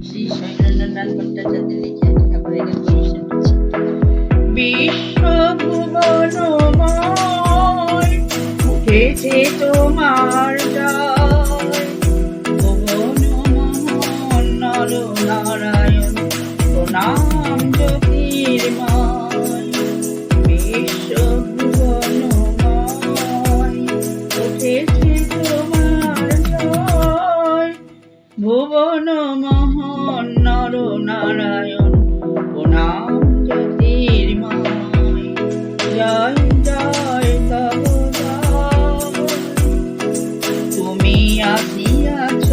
শ্রী শৈলেন্দ্রনাথ ভট্টাচার্য লিখে আমি ঠাকুরের গান পরিবেশন করছি। বিশ্বভুবনময় উঠেছে তোমার জয়, ভুবন মোহন নর নারায়ণ প্রণাম জ্যোতির্ময়। বিশ্বভুবনময় উঠেছে তোমার জয়, ভুবন মোহন নর নারায়ণ প্রণাম জ্যোতির্ময়। জয় জয় তব জয়, তুমি আসিয়াছ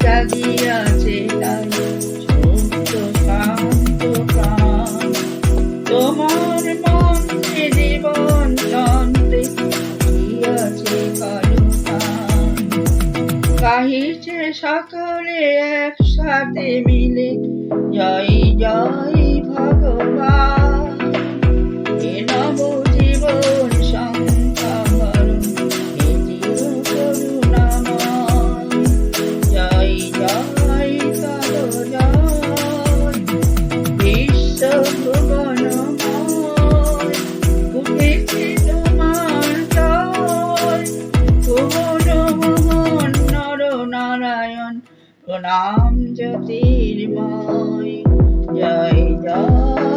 জাগিয়াছে তাই ছোট্ট শান্ত প্রাণ, তোমার মনে জীবন শান্তি আসিয়াছে কালো প্রাণ। গাহিছে সকলে একসাথে মিলে জয় জয় ভগবান, এ নব জীবন সংখ্যাহরণ এ চির করুণাময়। জয় জয় তব জয়, বিশ্বভুবনময় উঠেছে তোমার জয়, ভুবন মোহন নর নারায়ণ প্রণাম জ্যোতির্ময়। জয় জয়